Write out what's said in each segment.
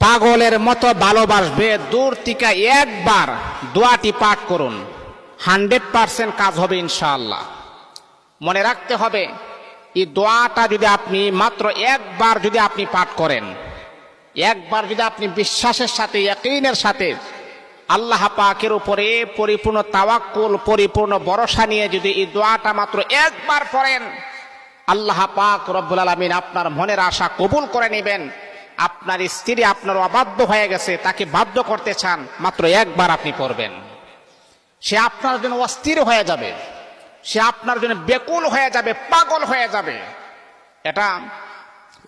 পাগলের মতো ভালোবাসবে। দূর থেকে একবার দোয়াটি পাঠ করুন, 100% কাজ হবে ইনশাআল্লাহ। মনে রাখতে হবে, এই দোয়াটা যদি আপনি মাত্র একবার যদি আপনি পাঠ করেন, একবার যদি আপনি বিশ্বাসের সাথে, ইয়াকিনের সাথে আল্লাহ পাকের উপরে পরিপূর্ণ তাওয়াক্কুল, পরিপূর্ণ ভরসা নিয়ে যদি এই দোয়াটা মাত্র একবার পড়েন, আল্লাহ পাক রব্বুল আলামিন আপনার মনের আশা কবুল করে নেবেন। আপনার স্ত্রী আপনার অবাধ্য হয়ে গেছে, তাকে বাধ্য করতে চান, মাত্র একবার আপনি পড়বেন, সে আপনার জন্য অস্থির হয়ে যাবে, সে আপনার জন্য বেকুল হয়ে যাবে, পাগল হয়ে যাবে। এটা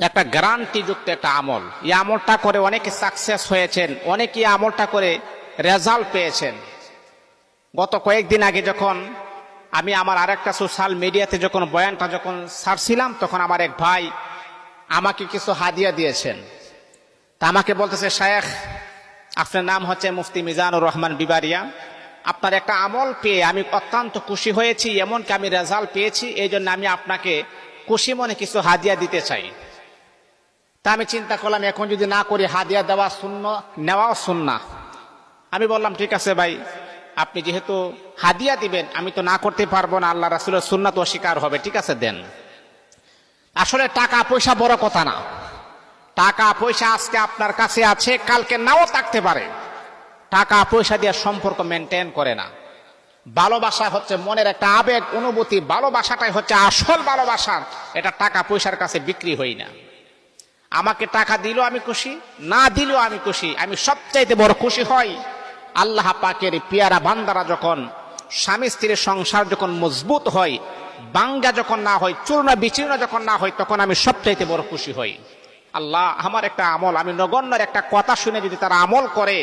একটা গ্যারান্টিযুক্ত একটা আমল। এই আমলটা করে অনেকে সাকসেস হয়েছেন, অনেকে এই আমলটা করে রেজাল্ট পেয়েছেন। গত কয়েকদিন আগে যখন আমি আমার আরেকটা সোশ্যাল মিডিয়াতে যখন বয়ানটা যখন ছাড়ছিলাম, তখন আমার এক ভাই আমাকে কিছু হাদিয়া দিয়েছেন। তা আমাকে বলতেছে, শায়েখ আপনার নাম হচ্ছে মুফতি মিজানুর রহমান বিবারিয়া, আপনার একটা আমল পেয়ে আমি অত্যন্ত খুশি হয়েছি, এমনকি আমি রেজাল্ট পেয়েছি, এই জন্য আমি আপনাকে খুশি মনে কিছু হাদিয়া দিতে চাই। তা আমি চিন্তা করলাম, এখন যদি না করি হাদিয়া দেওয়া শূন্য, নেওয়াও সুন্নাহ। আমি বললাম, ঠিক আছে ভাই, আপনি যেহেতু হাদিয়া দিবেন, আমি তো না করতে পারবো না, আল্লাহ রাসূলের সুন্নাত অস্বীকার হবে, ঠিক আছে দেন। আসলে টাকা পয়সা বড় কথা না। টাকা পয়সা আজকে আপনার কাছে আছে, কালকে নাও থাকতে পারে। টাকা পয়সা দিয়ে সম্পর্ক মেনটেন করে না। ভালোবাসা হচ্ছে মনের একটা আবেগ, অনুভূতি। ভালোবাসাটাই হচ্ছে আসল ভালোবাসা। এটা টাকা পয়সার কাছে বিক্রি হই না। আমাকে টাকা দিলেও আমি খুশি, না দিলেও আমি খুশি। আমি সবচাইতে বড় খুশি হই আল্লাহ পাকের পিয়ারা বান্দারা যখন স্বামী স্ত্রীর সংসার যখন মজবুত হয়, বাঙ্গা যখন না হয়, চূর্ণ বিচূর্ণ যখন না হয়, তখন আমি সবচাইতে বড় খুশি হই। আল্লাহ আমার একটা আমল, আমি নগণ্যের একটা কথা শুনে যদি তারা আমল করে,